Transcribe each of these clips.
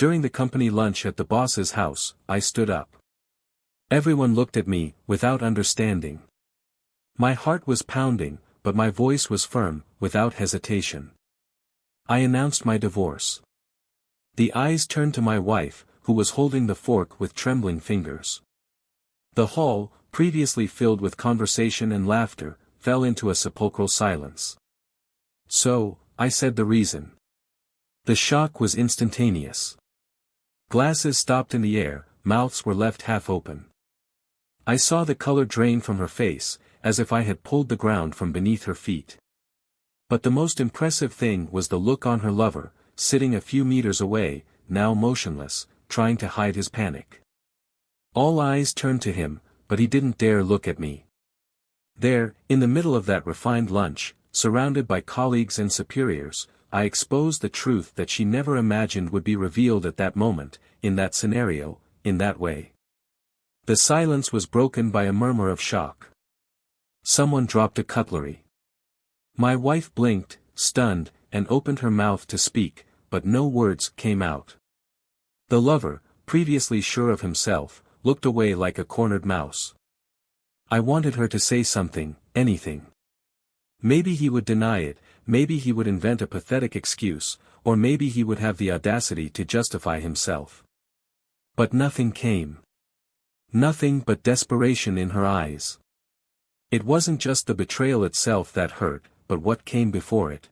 During the company lunch at the boss's house, I stood up. Everyone looked at me, without understanding. My heart was pounding, but my voice was firm, without hesitation. I announced my divorce. The eyes turned to my wife, who was holding the fork with trembling fingers. The hall, previously filled with conversation and laughter, fell into a sepulchral silence. So, I said the reason. The shock was instantaneous. Glasses stopped in the air, mouths were left half open. I saw the color drain from her face, as if I had pulled the ground from beneath her feet. But the most impressive thing was the look on her lover, sitting a few meters away, now motionless, trying to hide his panic. All eyes turned to him, but he didn't dare look at me. There, in the middle of that refined lunch, surrounded by colleagues and superiors, I exposed the truth that she never imagined would be revealed at that moment, in that scenario, in that way. The silence was broken by a murmur of shock. Someone dropped a cutlery. My wife blinked, stunned, and opened her mouth to speak, but no words came out. The lover, previously sure of himself, looked away like a cornered mouse. I wanted her to say something, anything. Maybe he would deny it, maybe he would invent a pathetic excuse, or maybe he would have the audacity to justify himself. But nothing came. Nothing but desperation in her eyes. It wasn't just the betrayal itself that hurt, but what came before it.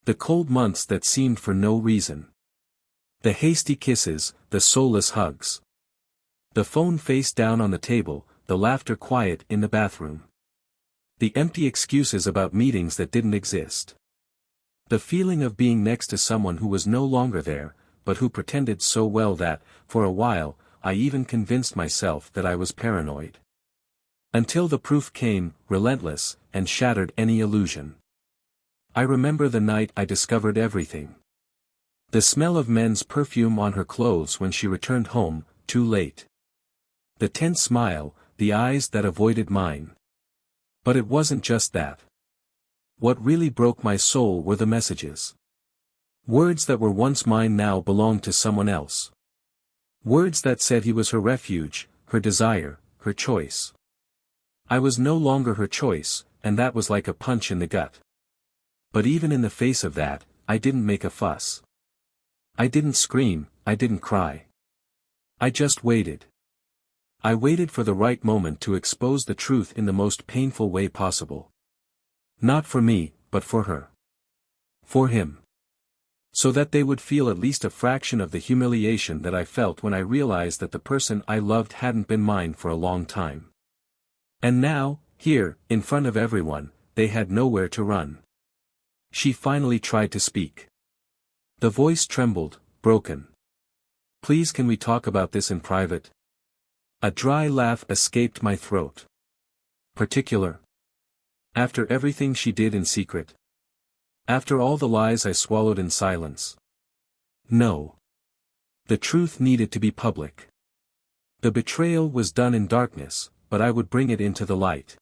The cold months that seemed for no reason. The hasty kisses, the soulless hugs. The phone face down on the table, the laughter quiet in the bathroom. The empty excuses about meetings that didn't exist. The feeling of being next to someone who was no longer there, but who pretended so well that, for a while, I even convinced myself that I was paranoid. Until the proof came, relentless, and shattered any illusion. I remember the night I discovered everything. The smell of men's perfume on her clothes when she returned home, too late. The tense smile, the eyes that avoided mine. But it wasn't just that. What really broke my soul were the messages. Words that were once mine now belonged to someone else. Words that said he was her refuge, her desire, her choice. I was no longer her choice, and that was like a punch in the gut. But even in the face of that, I didn't make a fuss. I didn't scream, I didn't cry. I just waited. I waited for the right moment to expose the truth in the most painful way possible. Not for me, but for her. For him. So that they would feel at least a fraction of the humiliation that I felt when I realized that the person I loved hadn't been mine for a long time. And now, here, in front of everyone, they had nowhere to run. She finally tried to speak. The voice trembled, broken. Please, can we talk about this in private? A dry laugh escaped my throat. Particular? After everything she did in secret? After all the lies I swallowed in silence? No. The truth needed to be public. The betrayal was done in darkness, but I would bring it into the light.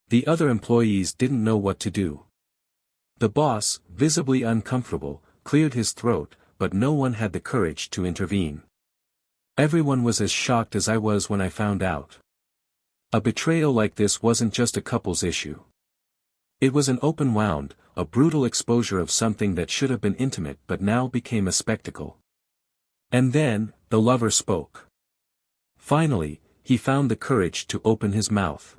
The other employees didn't know what to do. The boss, visibly uncomfortable, cleared his throat, but no one had the courage to intervene. Everyone was as shocked as I was when I found out. A betrayal like this wasn't just a couple's issue. It was an open wound, a brutal exposure of something that should have been intimate but now became a spectacle. And then, the lover spoke. Finally, he found the courage to open his mouth.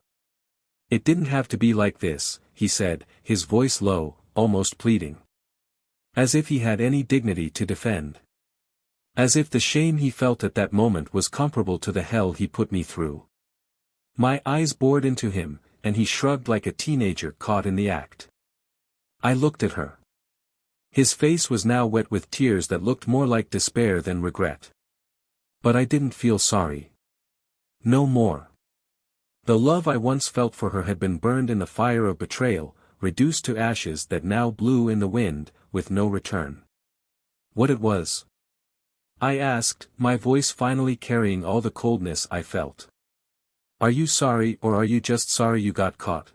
It didn't have to be like this, he said, his voice low, almost pleading. As if he had any dignity to defend. As if the shame he felt at that moment was comparable to the hell he put me through. My eyes bored into him, and he shrugged like a teenager caught in the act. I looked at her. His face was now wet with tears that looked more like despair than regret. But I didn't feel sorry. No more. The love I once felt for her had been burned in the fire of betrayal, reduced to ashes that now blew in the wind, with no return. What it was? I asked, my voice finally carrying all the coldness I felt. Are you sorry, or are you just sorry you got caught?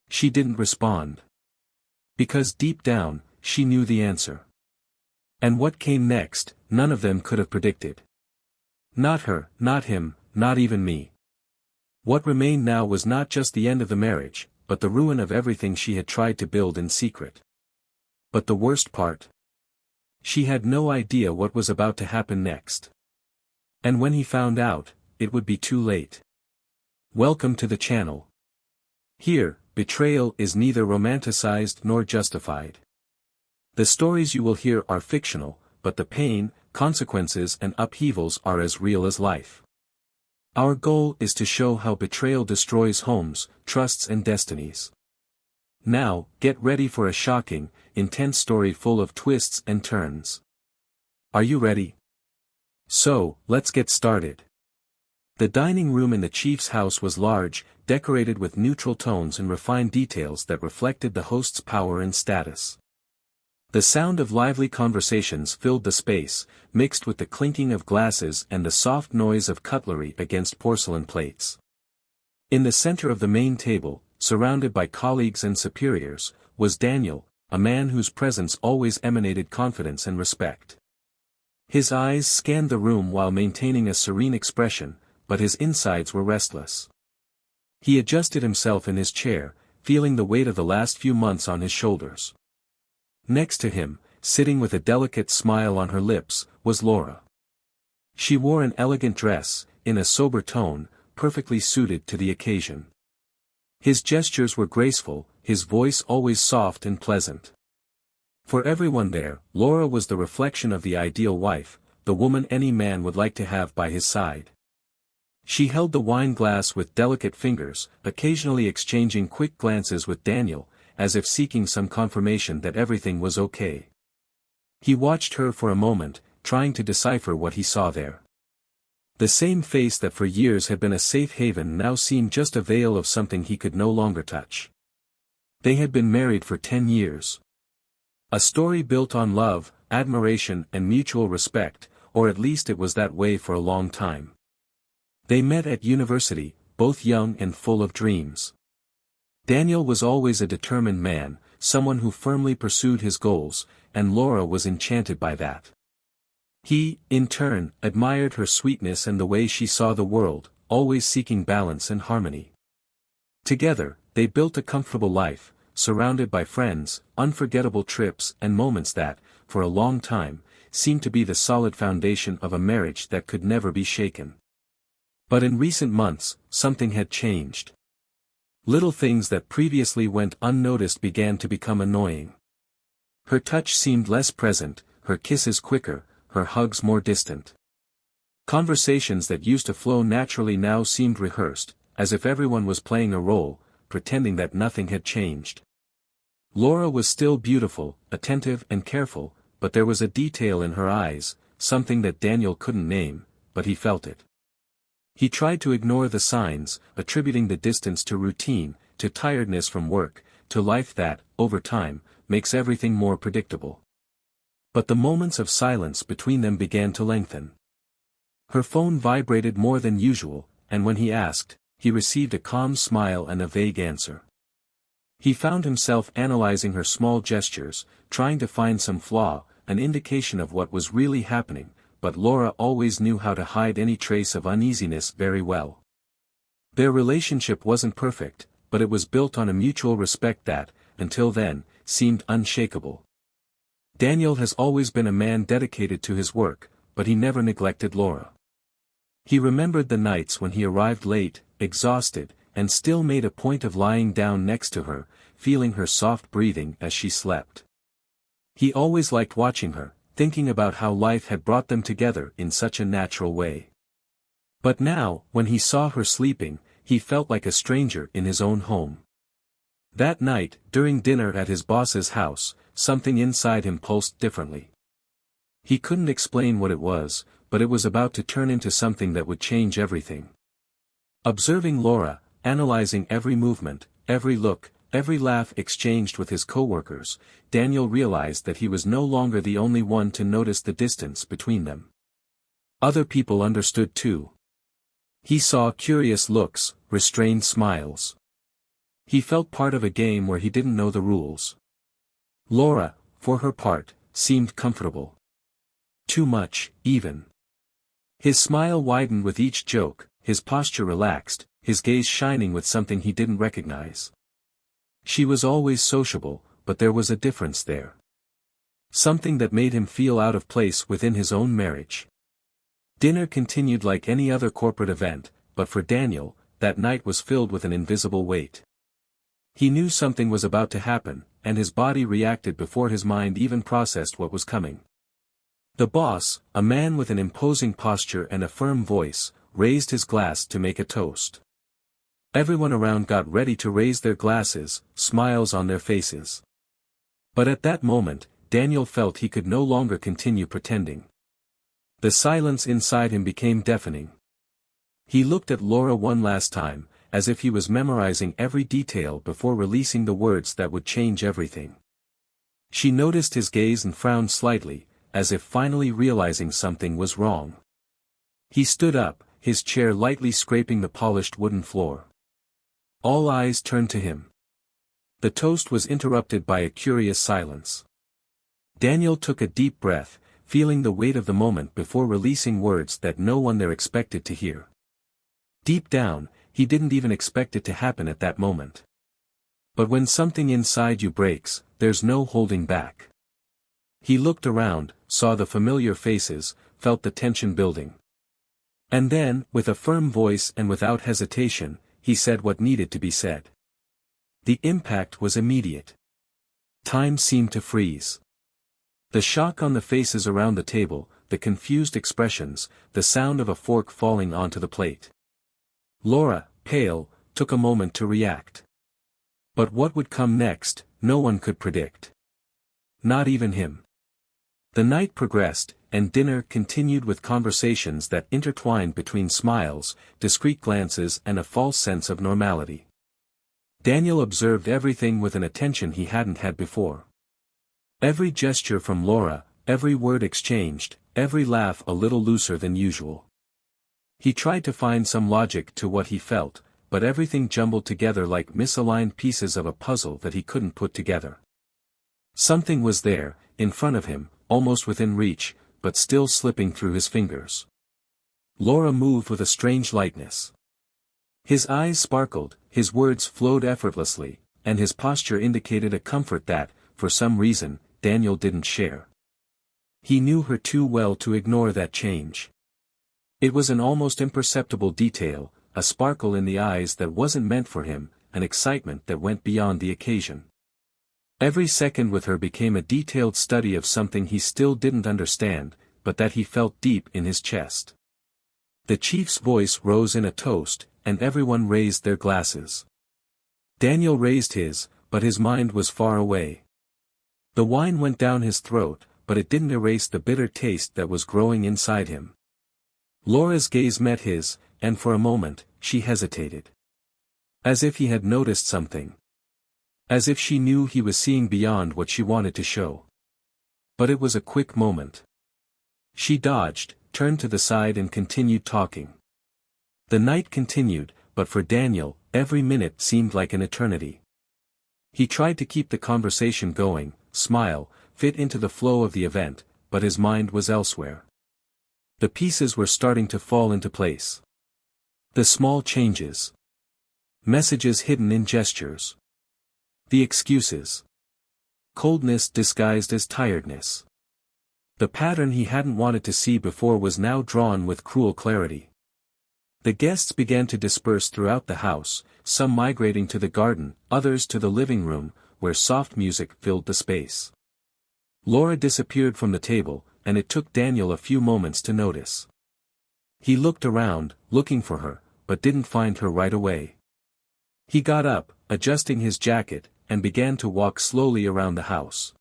She didn't respond. Because deep down, she knew the answer. And what came next, none of them could have predicted. Not her, not him, not even me. What remained now was not just the end of the marriage, but the ruin of everything she had tried to build in secret. But the worst part? She had no idea what was about to happen next. And when he found out, it would be too late. Welcome to the channel. Here, betrayal is neither romanticized nor justified. The stories you will hear are fictional, but the pain, consequences and upheavals are as real as life. Our goal is to show how betrayal destroys homes, trusts and destinies. Now, get ready for a shocking, intense story full of twists and turns. Are you ready? So, let's get started. The dining room in the chief's house was large, decorated with neutral tones and refined details that reflected the host's power and status. The sound of lively conversations filled the space, mixed with the clinking of glasses and the soft noise of cutlery against porcelain plates. In the center of the main table, surrounded by colleagues and superiors, was Daniel, a man whose presence always emanated confidence and respect. His eyes scanned the room while maintaining a serene expression, but his insides were restless. He adjusted himself in his chair, feeling the weight of the last few months on his shoulders. Next to him, sitting with a delicate smile on her lips, was Laura. She wore an elegant dress, in a sober tone, perfectly suited to the occasion. His gestures were graceful, his voice always soft and pleasant. For everyone there, Laura was the reflection of the ideal wife, the woman any man would like to have by his side. She held the wine glass with delicate fingers, occasionally exchanging quick glances with Daniel, as if seeking some confirmation that everything was okay. He watched her for a moment, trying to decipher what he saw there. The same face that for years had been a safe haven now seemed just a veil of something he could no longer touch. They had been married for 10 years. A story built on love, admiration and mutual respect, or at least it was that way for a long time. They met at university, both young and full of dreams. Daniel was always a determined man, someone who firmly pursued his goals, and Laura was enchanted by that. He, in turn, admired her sweetness and the way she saw the world, always seeking balance and harmony. Together, they built a comfortable life, surrounded by friends, unforgettable trips and moments that, for a long time, seemed to be the solid foundation of a marriage that could never be shaken. But in recent months, something had changed. Little things that previously went unnoticed began to become annoying. Her touch seemed less present, her kisses quicker, her hugs more distant. Conversations that used to flow naturally now seemed rehearsed, as if everyone was playing a role, pretending that nothing had changed. Laura was still beautiful, attentive and careful, but there was a detail in her eyes, something that Daniel couldn't name, but he felt it. He tried to ignore the signs, attributing the distance to routine, to tiredness from work, to life that, over time, makes everything more predictable. But the moments of silence between them began to lengthen. Her phone vibrated more than usual, and when he asked, he received a calm smile and a vague answer. He found himself analyzing her small gestures, trying to find some flaw, an indication of what was really happening, but Laura always knew how to hide any trace of uneasiness very well. Their relationship wasn't perfect, but it was built on a mutual respect that, until then, seemed unshakable. Daniel has always been a man dedicated to his work, but he never neglected Laura. He remembered the nights when he arrived late, exhausted, and still made a point of lying down next to her, feeling her soft breathing as she slept. He always liked watching her, thinking about how life had brought them together in such a natural way. But now, when he saw her sleeping, he felt like a stranger in his own home. That night, during dinner at his boss's house, something inside him pulsed differently. He couldn't explain what it was, but it was about to turn into something that would change everything. Observing Laura, analyzing every movement, every look, every laugh exchanged with his coworkers, Daniel realized that he was no longer the only one to notice the distance between them. Other people understood too. He saw curious looks, restrained smiles. He felt part of a game where he didn't know the rules. Laura, for her part, seemed comfortable. Too much, even. His smile widened with each joke, his posture relaxed, his gaze shining with something he didn't recognize. She was always sociable, but there was a difference there. Something that made him feel out of place within his own marriage. Dinner continued like any other corporate event, but for Daniel, that night was filled with an invisible weight. He knew something was about to happen, and his body reacted before his mind even processed what was coming. The boss, a man with an imposing posture and a firm voice, raised his glass to make a toast. Everyone around got ready to raise their glasses, smiles on their faces. But at that moment, Daniel felt he could no longer continue pretending. The silence inside him became deafening. He looked at Laura one last time, as if he was memorizing every detail before releasing the words that would change everything. She noticed his gaze and frowned slightly, as if finally realizing something was wrong. He stood up, his chair lightly scraping the polished wooden floor. All eyes turned to him. The toast was interrupted by a curious silence. Daniel took a deep breath, feeling the weight of the moment before releasing words that no one there expected to hear. Deep down, he didn't even expect it to happen at that moment. But when something inside you breaks, there's no holding back. He looked around, saw the familiar faces, felt the tension building. And then, with a firm voice and without hesitation, he said what needed to be said. The impact was immediate. Time seemed to freeze. The shock on the faces around the table, the confused expressions, the sound of a fork falling onto the plate. Laura, pale, took a moment to react. But what would come next, no one could predict. Not even him. The night progressed, and dinner continued with conversations that intertwined between smiles, discreet glances and a false sense of normality. Daniel observed everything with an attention he hadn't had before. Every gesture from Laura, every word exchanged, every laugh a little looser than usual. He tried to find some logic to what he felt, but everything jumbled together like misaligned pieces of a puzzle that he couldn't put together. Something was there, in front of him, almost within reach, but still slipping through his fingers. Laura moved with a strange lightness. His eyes sparkled, his words flowed effortlessly, and his posture indicated a comfort that, for some reason, Daniel didn't share. He knew her too well to ignore that change. It was an almost imperceptible detail, a sparkle in the eyes that wasn't meant for him, an excitement that went beyond the occasion. Every second with her became a detailed study of something he still didn't understand, but that he felt deep in his chest. The chief's voice rose in a toast, and everyone raised their glasses. Daniel raised his, but his mind was far away. The wine went down his throat, but it didn't erase the bitter taste that was growing inside him. Laura's gaze met his, and for a moment, she hesitated. As if he had noticed something. As if she knew he was seeing beyond what she wanted to show. But it was a quick moment. She dodged, turned to the side and continued talking. The night continued, but for Daniel, every minute seemed like an eternity. He tried to keep the conversation going, smile, fit into the flow of the event, but his mind was elsewhere. The pieces were starting to fall into place. The small changes. Messages hidden in gestures. The excuses. Coldness disguised as tiredness. The pattern he hadn't wanted to see before was now drawn with cruel clarity. The guests began to disperse throughout the house, some migrating to the garden, others to the living room, where soft music filled the space. Laura disappeared from the table, and it took Daniel a few moments to notice. He looked around, looking for her, but didn't find her right away. He got up, adjusting his jacket, and began to walk slowly around the house.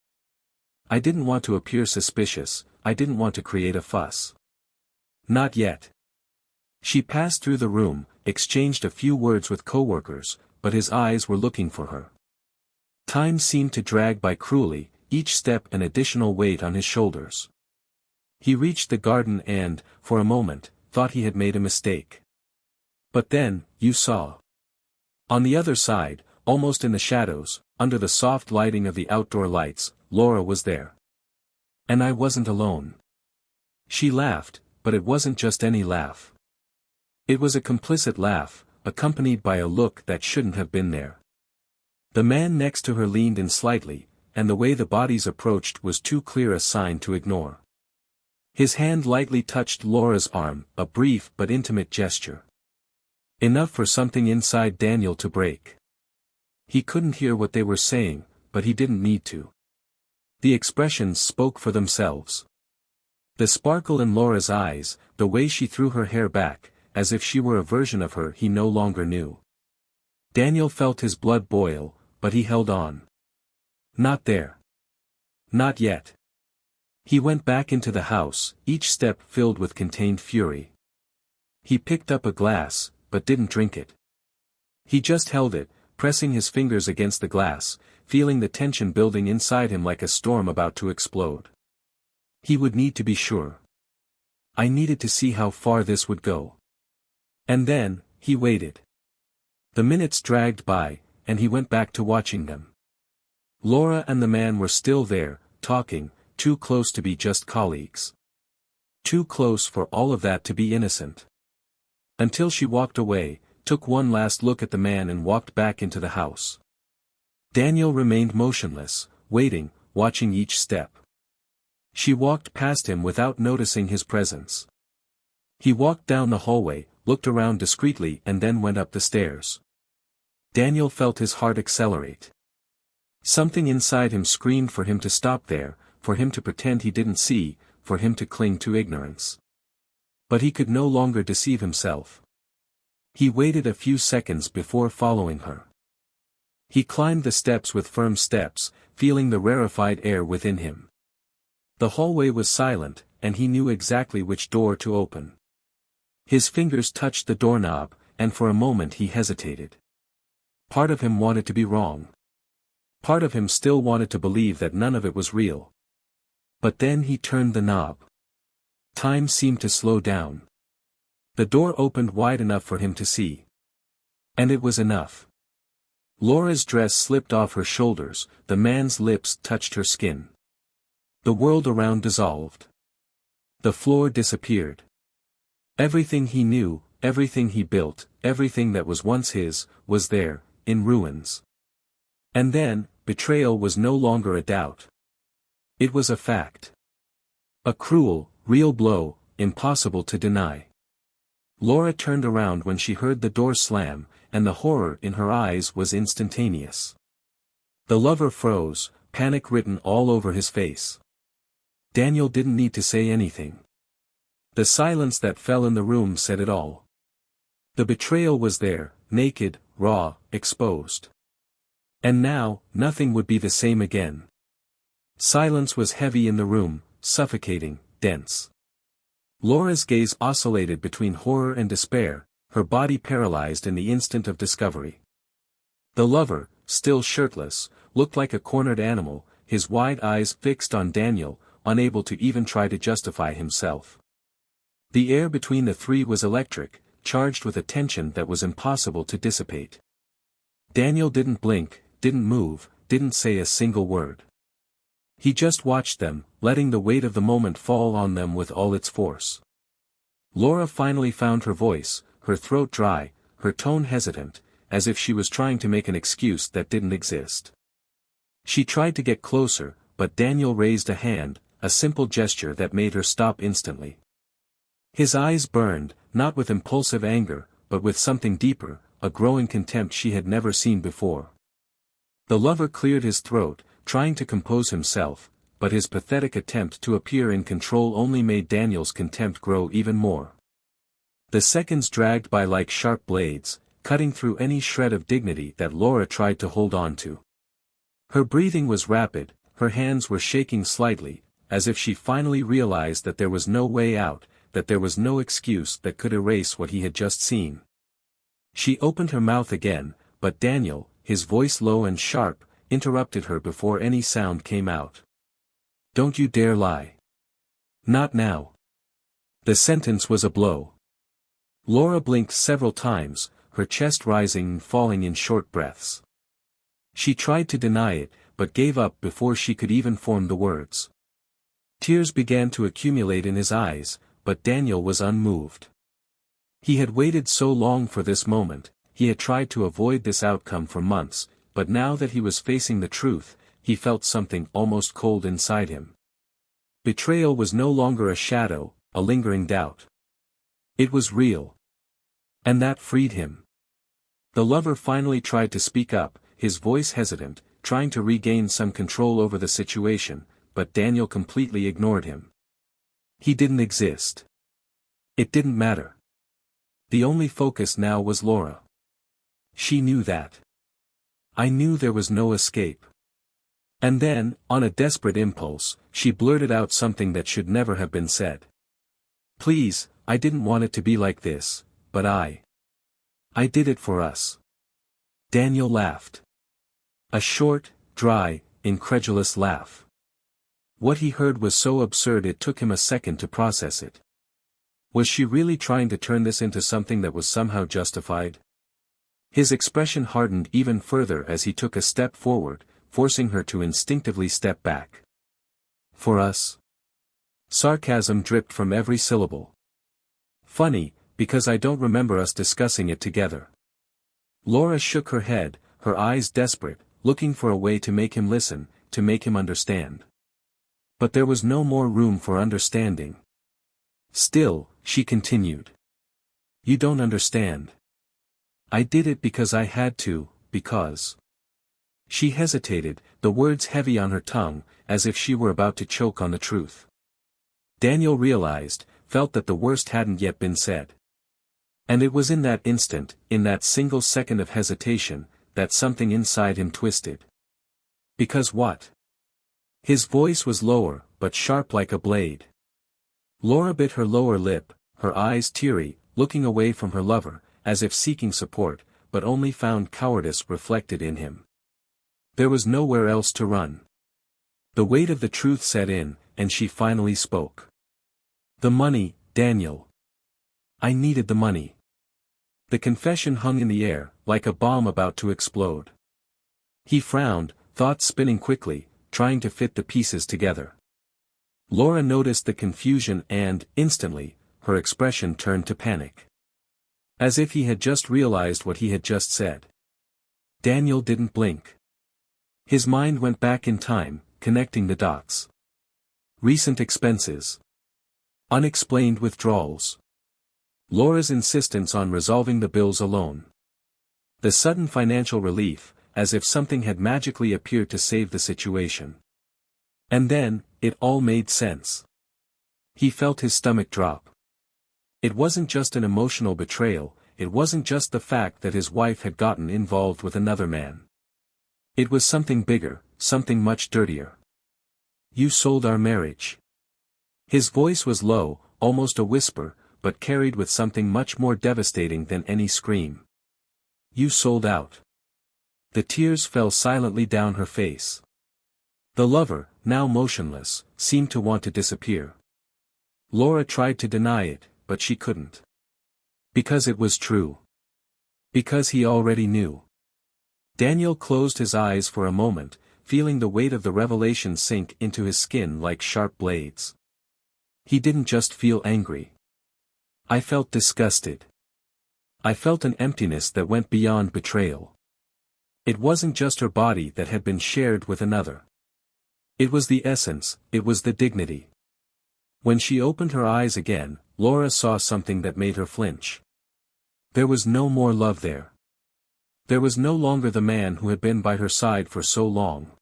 I didn't want to appear suspicious, I didn't want to create a fuss. Not yet. She passed through the room, exchanged a few words with coworkers, but his eyes were looking for her. Time seemed to drag by cruelly, each step an additional weight on his shoulders. He reached the garden and, for a moment, thought he had made a mistake. But then, you saw. On the other side, almost in the shadows, under the soft lighting of the outdoor lights, Laura was there. And I wasn't alone. She laughed, but it wasn't just any laugh. It was a complicit laugh, accompanied by a look that shouldn't have been there. The man next to her leaned in slightly, and the way the bodies approached was too clear a sign to ignore. His hand lightly touched Laura's arm, a brief but intimate gesture. Enough for something inside Daniel to break. He couldn't hear what they were saying, but he didn't need to. The expressions spoke for themselves. The sparkle in Laura's eyes, the way she threw her hair back, as if she were a version of her he no longer knew. Daniel felt his blood boil, but he held on. Not there. Not yet. He went back into the house, each step filled with contained fury. He picked up a glass, but didn't drink it. He just held it, pressing his fingers against the glass, feeling the tension building inside him like a storm about to explode. He would need to be sure. I needed to see how far this would go. And then, he waited. The minutes dragged by, and he went back to watching them. Laura and the man were still there, talking, too close to be just colleagues. Too close for all of that to be innocent. Until she walked away, took one last look at the man and walked back into the house. Daniel remained motionless, waiting, watching each step. She walked past him without noticing his presence. He walked down the hallway, looked around discreetly and then went up the stairs. Daniel felt his heart accelerate. Something inside him screamed for him to stop there, for him to pretend he didn't see, for him to cling to ignorance. But he could no longer deceive himself. He waited a few seconds before following her. He climbed the steps with firm steps, feeling the rarefied air within him. The hallway was silent, and he knew exactly which door to open. His fingers touched the doorknob, and for a moment he hesitated. Part of him wanted to be wrong. Part of him still wanted to believe that none of it was real. But then he turned the knob. Time seemed to slow down. The door opened wide enough for him to see. And it was enough. Laura's dress slipped off her shoulders, the man's lips touched her skin. The world around dissolved. The floor disappeared. Everything he knew, everything he built, everything that was once his, was there, in ruins. And then, betrayal was no longer a doubt. It was a fact. A cruel, real blow, impossible to deny. Laura turned around when she heard the door slam, and the horror in her eyes was instantaneous. The lover froze, panic written all over his face. Daniel didn't need to say anything. The silence that fell in the room said it all. The betrayal was there, naked, raw, exposed. And now, nothing would be the same again. Silence was heavy in the room, suffocating, dense. Laura's gaze oscillated between horror and despair, her body paralyzed in the instant of discovery. The lover, still shirtless, looked like a cornered animal, his wide eyes fixed on Daniel, unable to even try to justify himself. The air between the three was electric, charged with a tension that was impossible to dissipate. Daniel didn't blink, didn't move, didn't say a single word. He just watched them, letting the weight of the moment fall on them with all its force. Laura finally found her voice, her throat dry, her tone hesitant, as if she was trying to make an excuse that didn't exist. She tried to get closer, but Daniel raised a hand, a simple gesture that made her stop instantly. His eyes burned, not with impulsive anger, but with something deeper, a growing contempt she had never seen before. The lover cleared his throat, trying to compose himself, but his pathetic attempt to appear in control only made Daniel's contempt grow even more. The seconds dragged by like sharp blades, cutting through any shred of dignity that Laura tried to hold on to. Her breathing was rapid, her hands were shaking slightly, as if she finally realized that there was no way out, that there was no excuse that could erase what he had just seen. She opened her mouth again, but Daniel, his voice low and sharp, interrupted her before any sound came out. "Don't you dare lie. Not now." The sentence was a blow. Laura blinked several times, her chest rising and falling in short breaths. She tried to deny it, but gave up before she could even form the words. Tears began to accumulate in his eyes, but Daniel was unmoved. He had waited so long for this moment, he had tried to avoid this outcome for months, but now that he was facing the truth, he felt something almost cold inside him. Betrayal was no longer a shadow, a lingering doubt. It was real. And that freed him. The lover finally tried to speak up, his voice hesitant, trying to regain some control over the situation, but Daniel completely ignored him. He didn't exist. It didn't matter. The only focus now was Laura. She knew that. I knew there was no escape. And then, on a desperate impulse, she blurted out something that should never have been said. Please, I didn't want it to be like this, but I did it for us. Daniel laughed. A short, dry, incredulous laugh. What he heard was so absurd it took him a second to process it. Was she really trying to turn this into something that was somehow justified? His expression hardened even further as he took a step forward, forcing her to instinctively step back. For us? Sarcasm dripped from every syllable. Funny, because I don't remember us discussing it together. Laura shook her head, her eyes desperate, looking for a way to make him listen, to make him understand. But there was no more room for understanding. Still, she continued. You don't understand. I did it because I had to, because. She hesitated, the words heavy on her tongue, as if she were about to choke on the truth. Daniel realized, felt that the worst hadn't yet been said. And it was in that instant, in that single second of hesitation, that something inside him twisted. Because what? His voice was lower, but sharp like a blade. Laura bit her lower lip, her eyes teary, looking away from her lover, as if seeking support, but only found cowardice reflected in him. There was nowhere else to run. The weight of the truth set in, and she finally spoke. The money, Daniel. I needed the money. The confession hung in the air, like a bomb about to explode. He frowned, thoughts spinning quickly, trying to fit the pieces together. Laura noticed the confusion and, instantly, her expression turned to panic. As if he had just realized what he had just said. Daniel didn't blink. His mind went back in time, connecting the dots. Recent expenses. Unexplained withdrawals. Laura's insistence on resolving the bills alone. The sudden financial relief, as if something had magically appeared to save the situation. And then, it all made sense. He felt his stomach drop. It wasn't just an emotional betrayal, it wasn't just the fact that his wife had gotten involved with another man. It was something bigger, something much dirtier. You sold our marriage. His voice was low, almost a whisper, but carried with something much more devastating than any scream. You sold out. The tears fell silently down her face. The lover, now motionless, seemed to want to disappear. Laura tried to deny it, but she couldn't. Because it was true. Because he already knew. Daniel closed his eyes for a moment, feeling the weight of the revelation sink into his skin like sharp blades. He didn't just feel angry. I felt disgusted. I felt an emptiness that went beyond betrayal. It wasn't just her body that had been shared with another. It was the essence, it was the dignity. When she opened her eyes again, Laura saw something that made her flinch. There was no more love there. There was no longer the man who had been by her side for so long.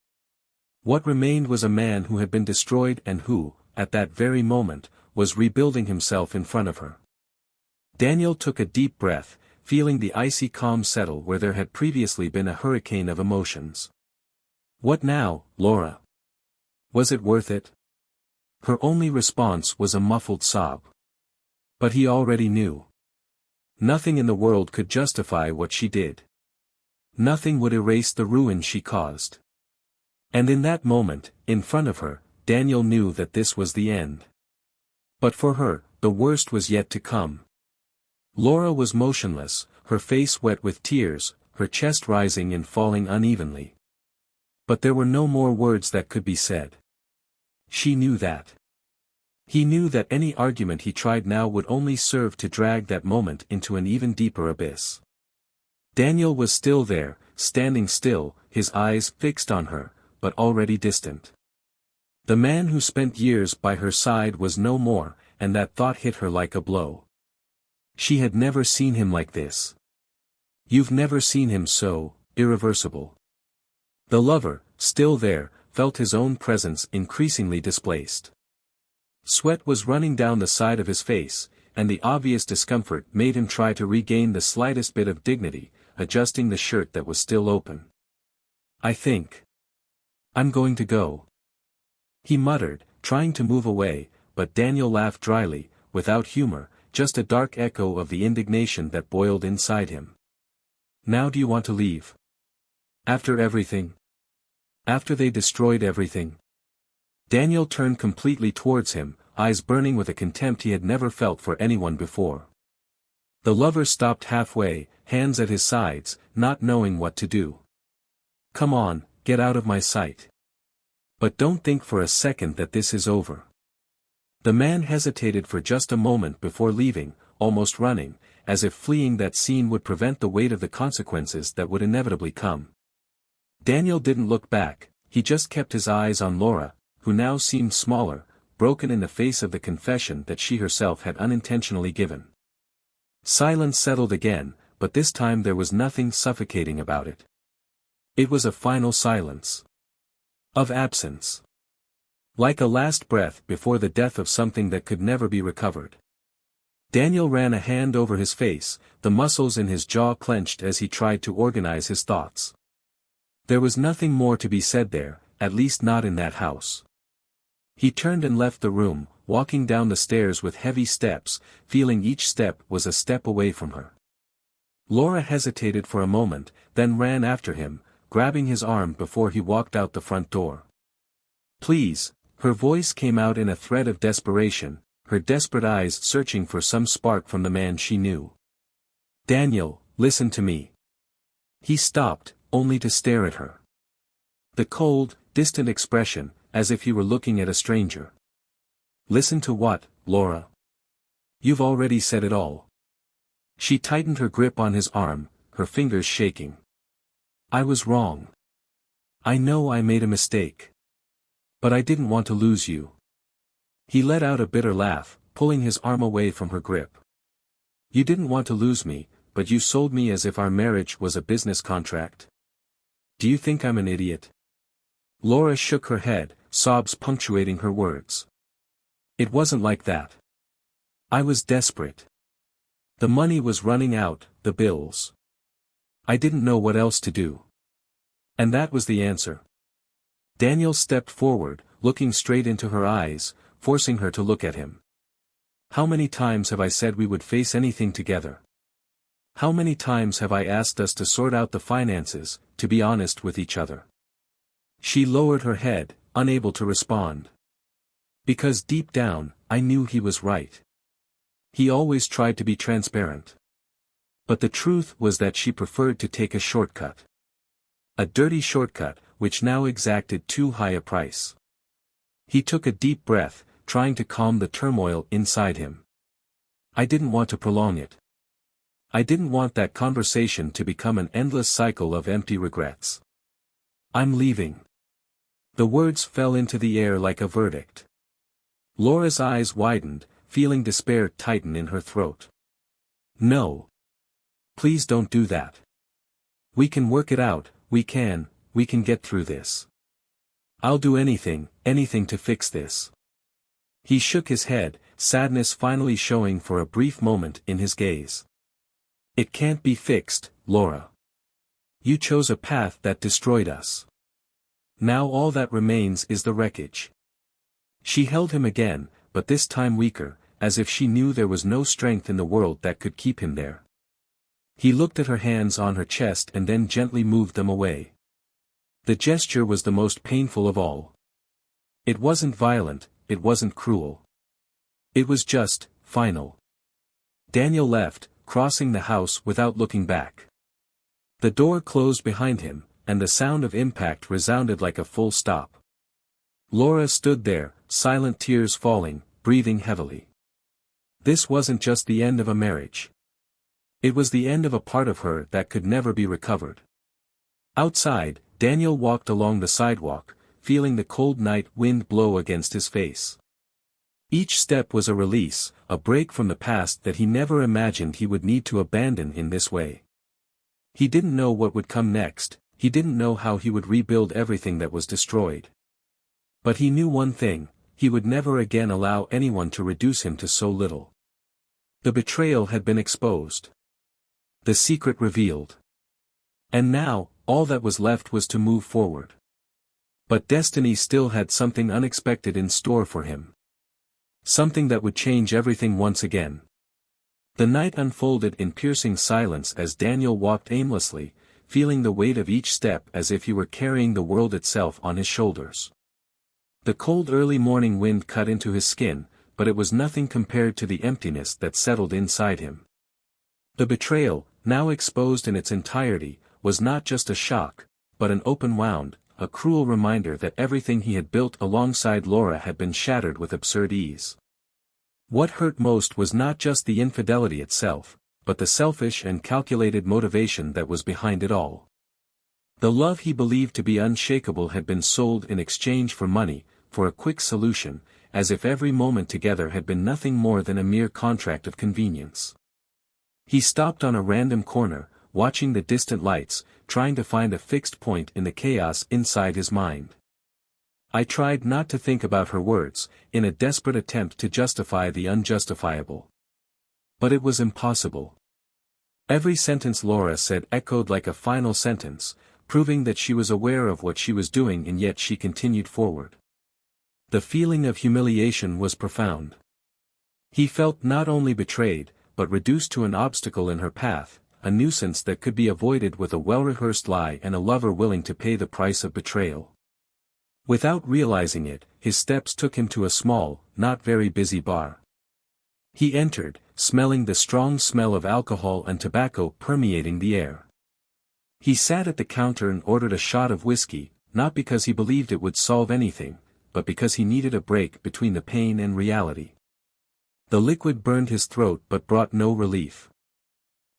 What remained was a man who had been destroyed and who, at that very moment, was rebuilding himself in front of her. Daniel took a deep breath, feeling the icy calm settle where there had previously been a hurricane of emotions. What now, Laura? Was it worth it? Her only response was a muffled sob. But he already knew. Nothing in the world could justify what she did. Nothing would erase the ruin she caused. And in that moment, in front of her, Daniel knew that this was the end. But for her, the worst was yet to come. Laura was motionless, her face wet with tears, her chest rising and falling unevenly. But there were no more words that could be said. She knew that. He knew that any argument he tried now would only serve to drag that moment into an even deeper abyss. Daniel was still there, standing still, his eyes fixed on her, but already distant. The man who spent years by her side was no more, and that thought hit her like a blow. She had never seen him like this. You've never seen him so irreversible. The lover, still there, felt his own presence increasingly displaced. Sweat was running down the side of his face, and the obvious discomfort made him try to regain the slightest bit of dignity, adjusting the shirt that was still open. I think I'm going to go, he muttered, trying to move away, but Daniel laughed dryly, without humor, just a dark echo of the indignation that boiled inside him. Now do you want to leave? After everything? After they destroyed everything? Daniel turned completely towards him, eyes burning with a contempt he had never felt for anyone before. The lover stopped halfway, hands at his sides, not knowing what to do. Come on, get out of my sight. But don't think for a second that this is over. The man hesitated for just a moment before leaving, almost running, as if fleeing that scene would prevent the weight of the consequences that would inevitably come. Daniel didn't look back, he just kept his eyes on Laura, who now seemed smaller, broken in the face of the confession that she herself had unintentionally given. Silence settled again, but this time there was nothing suffocating about it. It was a final silence. Of absence. Like a last breath before the death of something that could never be recovered. Daniel ran a hand over his face, the muscles in his jaw clenched as he tried to organize his thoughts. There was nothing more to be said there, at least not in that house. He turned and left the room, walking down the stairs with heavy steps, feeling each step was a step away from her. Laura hesitated for a moment, then ran after him, grabbing his arm before he walked out the front door. Please, her voice came out in a threat of desperation, her desperate eyes searching for some spark from the man she knew. Daniel, listen to me. He stopped, only to stare at her. The cold, distant expression, as if he were looking at a stranger. Listen to what, Laura? You've already said it all. She tightened her grip on his arm, her fingers shaking. I was wrong. I know I made a mistake. But I didn't want to lose you. He let out a bitter laugh, pulling his arm away from her grip. You didn't want to lose me, but you sold me as if our marriage was a business contract. Do you think I'm an idiot? Laura shook her head, sobs punctuating her words. It wasn't like that. I was desperate. The money was running out, the bills. I didn't know what else to do. And that was the answer. Daniel stepped forward, looking straight into her eyes, forcing her to look at him. How many times have I said we would face anything together? How many times have I asked us to sort out the finances, to be honest with each other? She lowered her head, unable to respond. Because deep down, I knew he was right. He always tried to be transparent. But the truth was that she preferred to take a shortcut. A dirty shortcut, which now exacted too high a price. He took a deep breath, trying to calm the turmoil inside him. I didn't want to prolong it. I didn't want that conversation to become an endless cycle of empty regrets. I'm leaving. The words fell into the air like a verdict. Laura's eyes widened, feeling despair tighten in her throat. No. Please don't do that. We can work it out, we can get through this. I'll do anything to fix this. He shook his head, sadness finally showing for a brief moment in his gaze. It can't be fixed, Laura. You chose a path that destroyed us. Now all that remains is the wreckage. She held him again, but this time weaker, as if she knew there was no strength in the world that could keep him there. He looked at her hands on her chest and then gently moved them away. The gesture was the most painful of all. It wasn't violent, it wasn't cruel. It was just, final. Daniel left, crossing the house without looking back. The door closed behind him, and the sound of impact resounded like a full stop. Laura stood there, silent, tears falling, breathing heavily. This wasn't just the end of a marriage. It was the end of a part of her that could never be recovered. Outside, Daniel walked along the sidewalk, feeling the cold night wind blow against his face. Each step was a release, a break from the past that he never imagined he would need to abandon in this way. He didn't know what would come next, he didn't know how he would rebuild everything that was destroyed. But he knew one thing, he would never again allow anyone to reduce him to so little. The betrayal had been exposed. The secret revealed. And now, all that was left was to move forward. But destiny still had something unexpected in store for him. Something that would change everything once again. The night unfolded in piercing silence as Daniel walked aimlessly, feeling the weight of each step as if he were carrying the world itself on his shoulders. The cold early morning wind cut into his skin, but it was nothing compared to the emptiness that settled inside him. The betrayal, now exposed in its entirety, was not just a shock, but an open wound, a cruel reminder that everything he had built alongside Laura had been shattered with absurd ease. What hurt most was not just the infidelity itself, but the selfish and calculated motivation that was behind it all. The love he believed to be unshakable had been sold in exchange for money, for a quick solution, as if every moment together had been nothing more than a mere contract of convenience. He stopped on a random corner, watching the distant lights, trying to find a fixed point in the chaos inside his mind. I tried not to think about her words, in a desperate attempt to justify the unjustifiable. But it was impossible. Every sentence Laura said echoed like a final sentence, proving that she was aware of what she was doing and yet she continued forward. The feeling of humiliation was profound. He felt not only betrayed, but reduced to an obstacle in her path, a nuisance that could be avoided with a well-rehearsed lie and a lover willing to pay the price of betrayal. Without realizing it, his steps took him to a small, not very busy bar. He entered, smelling the strong smell of alcohol and tobacco permeating the air. He sat at the counter and ordered a shot of whiskey, not because he believed it would solve anything, but because he needed a break between the pain and reality. The liquid burned his throat but brought no relief.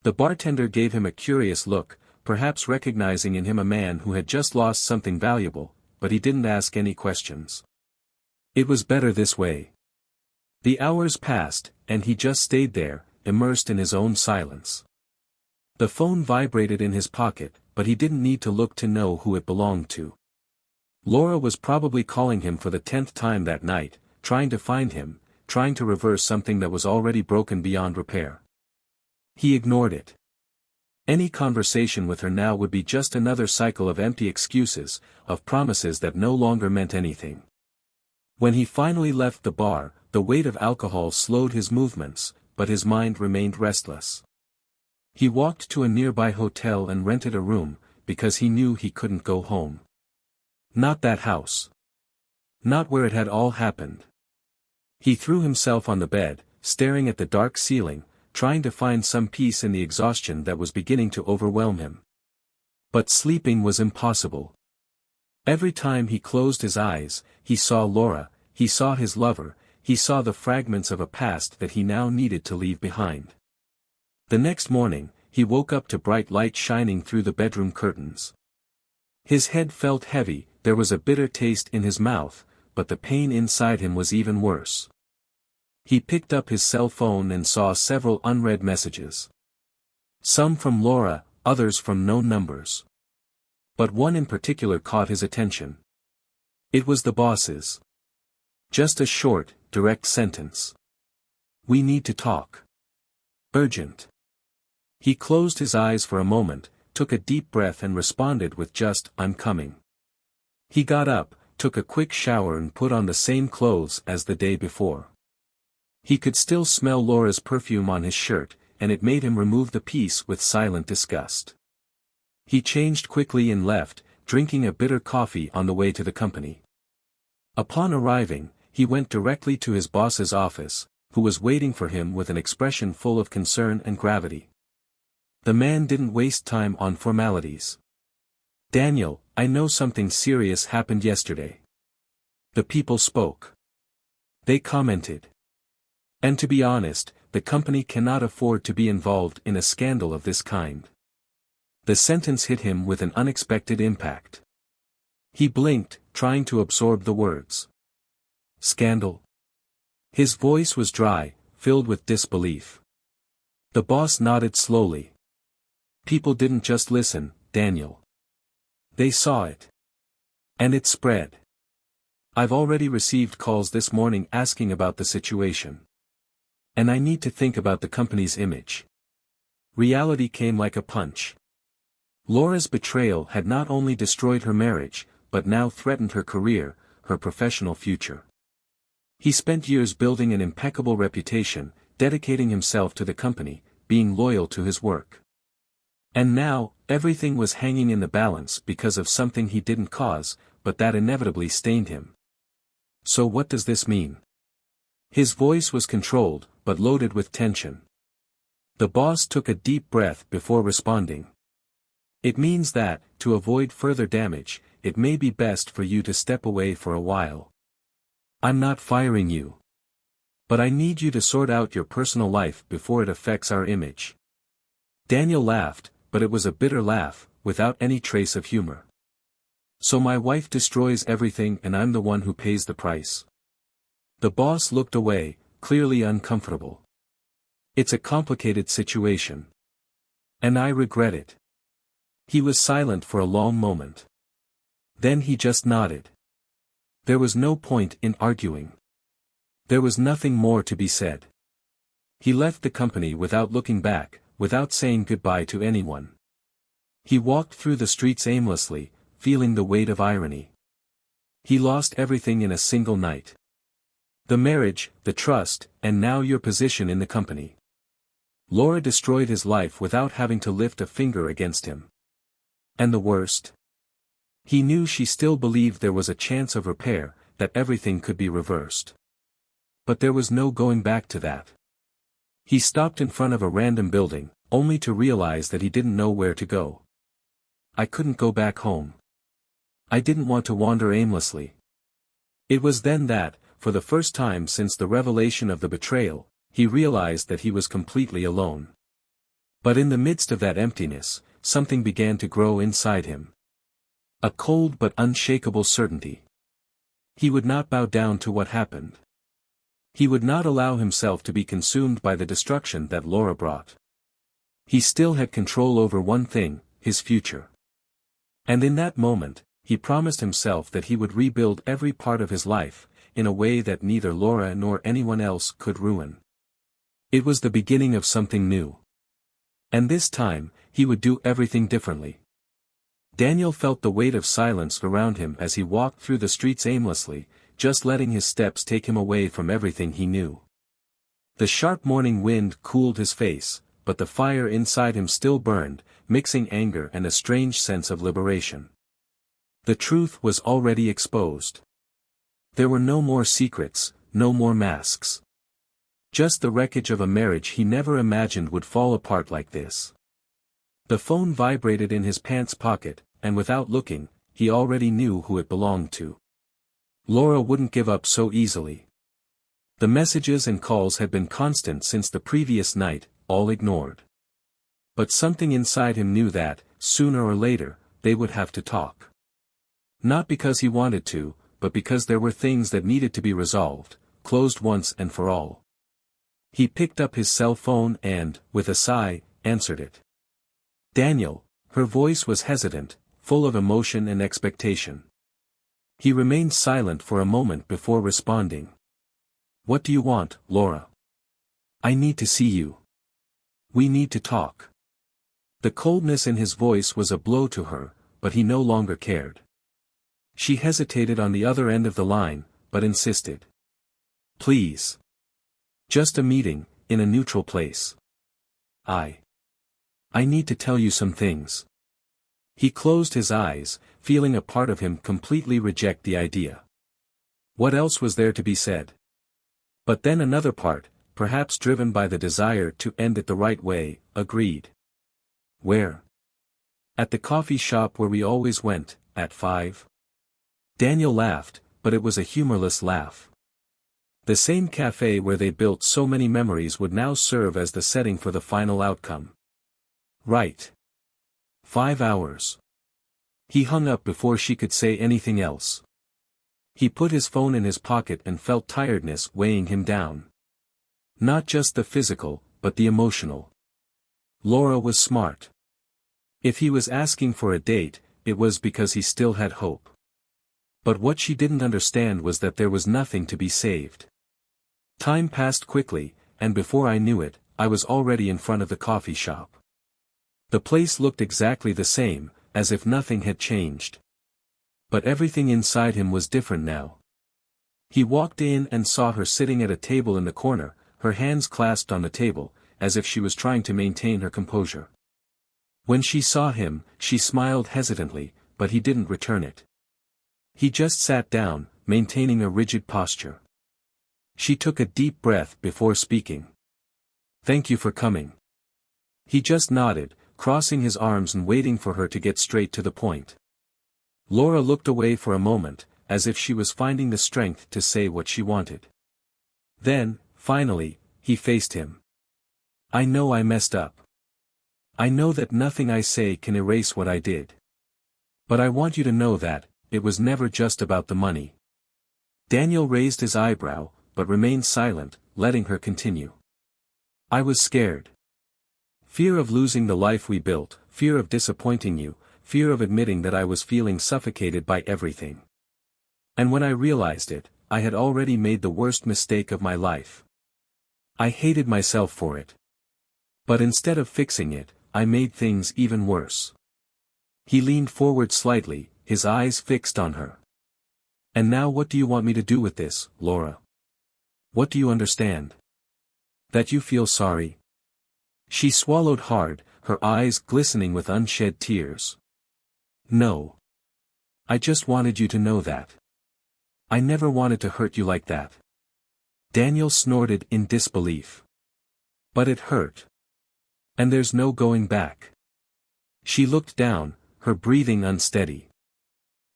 The bartender gave him a curious look, perhaps recognizing in him a man who had just lost something valuable, but he didn't ask any questions. It was better this way. The hours passed, and he just stayed there, immersed in his own silence. The phone vibrated in his pocket, but he didn't need to look to know who it belonged to. Laura was probably calling him for the 10th time that night, trying to find him, trying to reverse something that was already broken beyond repair. He ignored it. Any conversation with her now would be just another cycle of empty excuses, of promises that no longer meant anything. When he finally left the bar, the weight of alcohol slowed his movements, but his mind remained restless. He walked to a nearby hotel and rented a room, because he knew he couldn't go home. Not that house. Not where it had all happened. He threw himself on the bed, staring at the dark ceiling, trying to find some peace in the exhaustion that was beginning to overwhelm him. But sleeping was impossible. Every time he closed his eyes, he saw Laura, he saw his lover, he saw the fragments of a past that he now needed to leave behind. The next morning, he woke up to bright light shining through the bedroom curtains. His head felt heavy, there was a bitter taste in his mouth, but the pain inside him was even worse. He picked up his cell phone and saw several unread messages. Some from Laura, others from known numbers. But one in particular caught his attention. It was the boss's. Just a short, direct sentence. "We need to talk. Urgent." He closed his eyes for a moment, took a deep breath and responded with just, "I'm coming." He got up, took a quick shower and put on the same clothes as the day before. He could still smell Laura's perfume on his shirt, and it made him remove the piece with silent disgust. He changed quickly and left, drinking a bitter coffee on the way to the company. Upon arriving, he went directly to his boss's office, who was waiting for him with an expression full of concern and gravity. The man didn't waste time on formalities. "Daniel, I know something serious happened yesterday." The people spoke. They commented. And to be honest, the company cannot afford to be involved in a scandal of this kind. The sentence hit him with an unexpected impact. He blinked, trying to absorb the words. Scandal? His voice was dry, filled with disbelief. The boss nodded slowly. People didn't just listen, Daniel. They saw it. And it spread. I've already received calls this morning asking about the situation. And I need to think about the company's image. Reality came like a punch. Laura's betrayal had not only destroyed her marriage, but now threatened her career, her professional future. He spent years building an impeccable reputation, dedicating himself to the company, being loyal to his work. And now, everything was hanging in the balance because of something he didn't cause, but that inevitably stained him. So what does this mean? His voice was controlled, but loaded with tension. The boss took a deep breath before responding. It means that, to avoid further damage, it may be best for you to step away for a while. I'm not firing you. But I need you to sort out your personal life before it affects our image. Daniel laughed, but it was a bitter laugh, without any trace of humor. So my wife destroys everything and I'm the one who pays the price. The boss looked away, clearly uncomfortable. It's a complicated situation. And I regret it. He was silent for a long moment. Then he just nodded. There was no point in arguing. There was nothing more to be said. He left the company without looking back, without saying goodbye to anyone. He walked through the streets aimlessly, feeling the weight of irony. He lost everything in a single night. The marriage, the trust, and now your position in the company. Laura destroyed his life without having to lift a finger against him. And the worst? He knew she still believed there was a chance of repair, that everything could be reversed. But there was no going back to that. He stopped in front of a random building, only to realize that he didn't know where to go. I couldn't go back home. I didn't want to wander aimlessly. It was then that, for the first time since the revelation of the betrayal, he realized that he was completely alone. But in the midst of that emptiness, something began to grow inside him. A cold but unshakable certainty. He would not bow down to what happened. He would not allow himself to be consumed by the destruction that Laura brought. He still had control over one thing, his future. And in that moment, he promised himself that he would rebuild every part of his life, in a way that neither Laura nor anyone else could ruin. It was the beginning of something new. And this time, he would do everything differently. Daniel felt the weight of silence around him as he walked through the streets aimlessly, just letting his steps take him away from everything he knew. The sharp morning wind cooled his face, but the fire inside him still burned, mixing anger and a strange sense of liberation. The truth was already exposed. There were no more secrets, no more masks. Just the wreckage of a marriage he never imagined would fall apart like this. The phone vibrated in his pants pocket, and without looking, he already knew who it belonged to. Laura wouldn't give up so easily. The messages and calls had been constant since the previous night, all ignored. But something inside him knew that, sooner or later, they would have to talk. Not because he wanted to, but because there were things that needed to be resolved, closed once and for all. He picked up his cell phone and, with a sigh, answered it. Daniel, her voice was hesitant, full of emotion and expectation. He remained silent for a moment before responding. What do you want, Laura? I need to see you. We need to talk. The coldness in his voice was a blow to her, but he no longer cared. She hesitated on the other end of the line, but insisted. Please. Just a meeting, in a neutral place. I need to tell you some things. He closed his eyes, feeling a part of him completely reject the idea. What else was there to be said? But then another part, perhaps driven by the desire to end it the right way, agreed. Where? At the coffee shop where we always went, at 5. Daniel laughed, but it was a humorless laugh. The same cafe where they built so many memories would now serve as the setting for the final outcome. Right. 5 hours. He hung up before she could say anything else. He put his phone in his pocket and felt tiredness weighing him down. Not just the physical, but the emotional. Laura was smart. If he was asking for a date, it was because he still had hope. But what she didn't understand was that there was nothing to be saved. Time passed quickly, and before I knew it, I was already in front of the coffee shop. The place looked exactly the same, as if nothing had changed. But everything inside him was different now. He walked in and saw her sitting at a table in the corner, her hands clasped on the table, as if she was trying to maintain her composure. When she saw him, she smiled hesitantly, but he didn't return it. He just sat down, maintaining a rigid posture. She took a deep breath before speaking. "Thank you for coming." He just nodded, crossing his arms and waiting for her to get straight to the point. Laura looked away for a moment, as if she was finding the strength to say what she wanted. Then, finally, he faced him. "I know I messed up. I know that nothing I say can erase what I did. But I want you to know that, it was never just about the money." Daniel raised his eyebrow, but remained silent, letting her continue. "I was scared. Fear of losing the life we built, fear of disappointing you, fear of admitting that I was feeling suffocated by everything. And when I realized it, I had already made the worst mistake of my life. I hated myself for it. But instead of fixing it, I made things even worse." He leaned forward slightly, his eyes fixed on her. "And now what do you want me to do with this, Laura? What do you understand? That you feel sorry?" She swallowed hard, her eyes glistening with unshed tears. "No. I just wanted you to know that. I never wanted to hurt you like that." Daniel snorted in disbelief. "But it hurt. And there's no going back." She looked down, her breathing unsteady.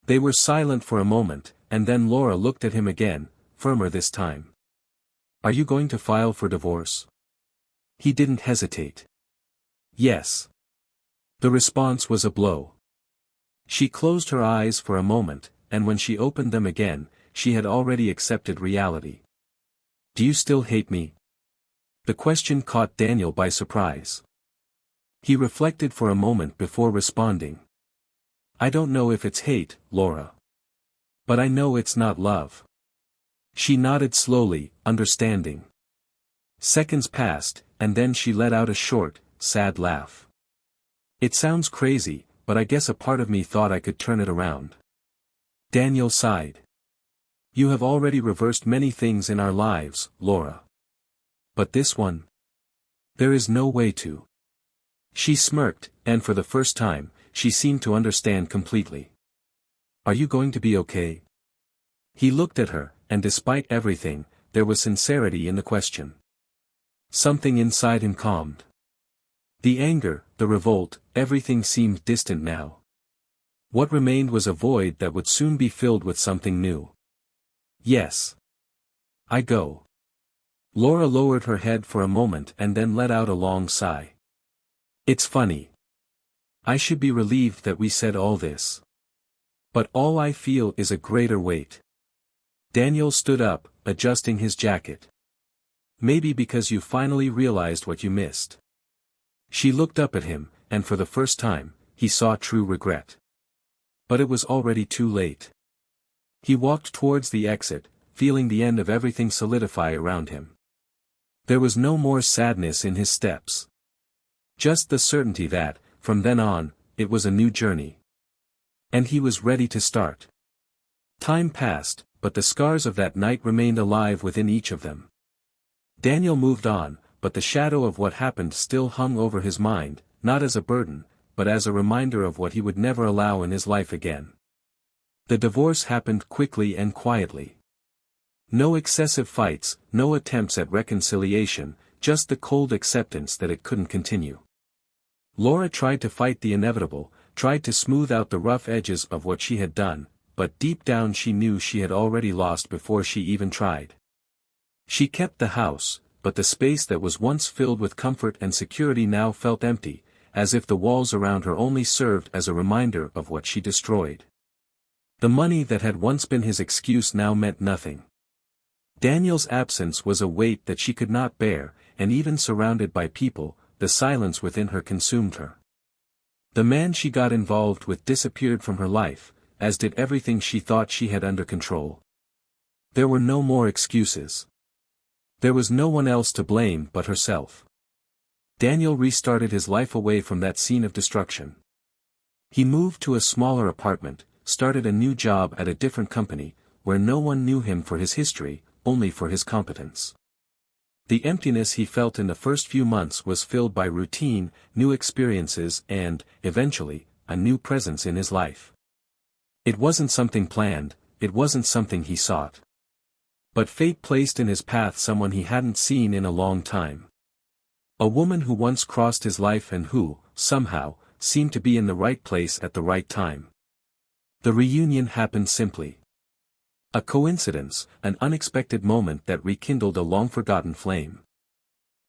They were silent for a moment, and then Laura looked at him again, firmer this time. "Are you going to file for divorce?" He didn't hesitate. "Yes." The response was a blow. She closed her eyes for a moment, and when she opened them again, she had already accepted reality. "Do you still hate me?" The question caught Daniel by surprise. He reflected for a moment before responding. "I don't know if it's hate, Laura. But I know it's not love." She nodded slowly, understanding. Seconds passed, and then she let out a short, sad laugh. "It sounds crazy, but I guess a part of me thought I could turn it around." Daniel sighed. "You have already reversed many things in our lives, Laura. But this one? There is no way to." She smirked, and for the first time, she seemed to understand completely. "Are you going to be okay?" He looked at her, and despite everything, there was sincerity in the question. Something inside him calmed. The anger, the revolt, everything seemed distant now. What remained was a void that would soon be filled with something new. "Yes. I go." Laura lowered her head for a moment and then let out a long sigh. "It's funny. I should be relieved that we said all this. But all I feel is a greater weight." Daniel stood up, adjusting his jacket. "Maybe because you finally realized what you missed." She looked up at him, and for the first time, he saw true regret. But it was already too late. He walked towards the exit, feeling the end of everything solidify around him. There was no more sadness in his steps. Just the certainty that, from then on, it was a new journey. And he was ready to start. Time passed, but the scars of that night remained alive within each of them. Daniel moved on, but the shadow of what happened still hung over his mind, not as a burden, but as a reminder of what he would never allow in his life again. The divorce happened quickly and quietly. No excessive fights, no attempts at reconciliation, just the cold acceptance that it couldn't continue. Laura tried to fight the inevitable, tried to smooth out the rough edges of what she had done, but deep down she knew she had already lost before she even tried. She kept the house, but the space that was once filled with comfort and security now felt empty, as if the walls around her only served as a reminder of what she destroyed. The money that had once been his excuse now meant nothing. Daniel's absence was a weight that she could not bear, and even surrounded by people, the silence within her consumed her. The man she got involved with disappeared from her life, as did everything she thought she had under control. There were no more excuses. There was no one else to blame but herself. Daniel restarted his life away from that scene of destruction. He moved to a smaller apartment, started a new job at a different company, where no one knew him for his history, only for his competence. The emptiness he felt in the first few months was filled by routine, new experiences and, eventually, a new presence in his life. It wasn't something planned, it wasn't something he sought. But fate placed in his path someone he hadn't seen in a long time. A woman who once crossed his life and who, somehow, seemed to be in the right place at the right time. The reunion happened simply. A coincidence, an unexpected moment that rekindled a long-forgotten flame.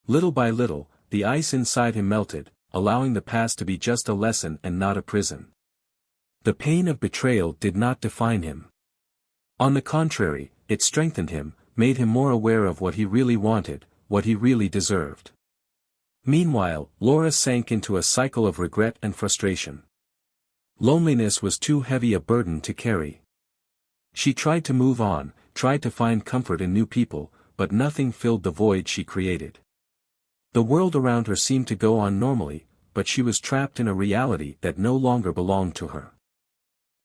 Little by little, the ice inside him melted, allowing the past to be just a lesson and not a prison. The pain of betrayal did not define him. On the contrary, it strengthened him, made him more aware of what he really wanted, what he really deserved. Meanwhile, Laura sank into a cycle of regret and frustration. Loneliness was too heavy a burden to carry. She tried to move on, tried to find comfort in new people, but nothing filled the void she created. The world around her seemed to go on normally, but she was trapped in a reality that no longer belonged to her.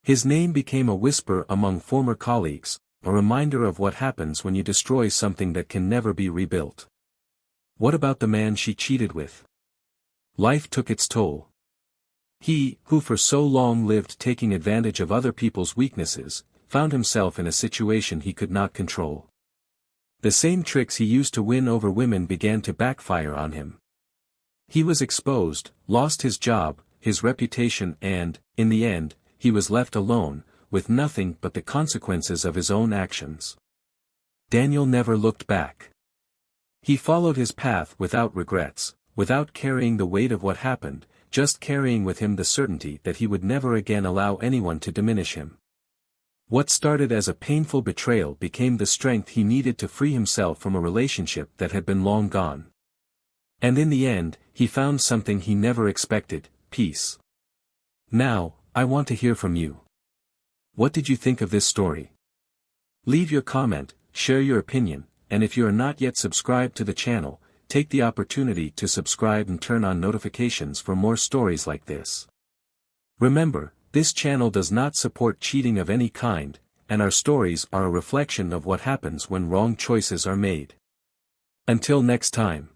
His name became a whisper among former colleagues, a reminder of what happens when you destroy something that can never be rebuilt. What about the man she cheated with? Life took its toll. He, who for so long lived taking advantage of other people's weaknesses, found himself in a situation he could not control. The same tricks he used to win over women began to backfire on him. He was exposed, lost his job, his reputation and, in the end, he was left alone, with nothing but the consequences of his own actions. Daniel never looked back. He followed his path without regrets, without carrying the weight of what happened, just carrying with him the certainty that he would never again allow anyone to diminish him. What started as a painful betrayal became the strength he needed to free himself from a relationship that had been long gone. And in the end, he found something he never expected, peace. Now, I want to hear from you. What did you think of this story? Leave your comment, share your opinion, and if you are not yet subscribed to the channel, take the opportunity to subscribe and turn on notifications for more stories like this. Remember, this channel does not support cheating of any kind, and our stories are a reflection of what happens when wrong choices are made. Until next time.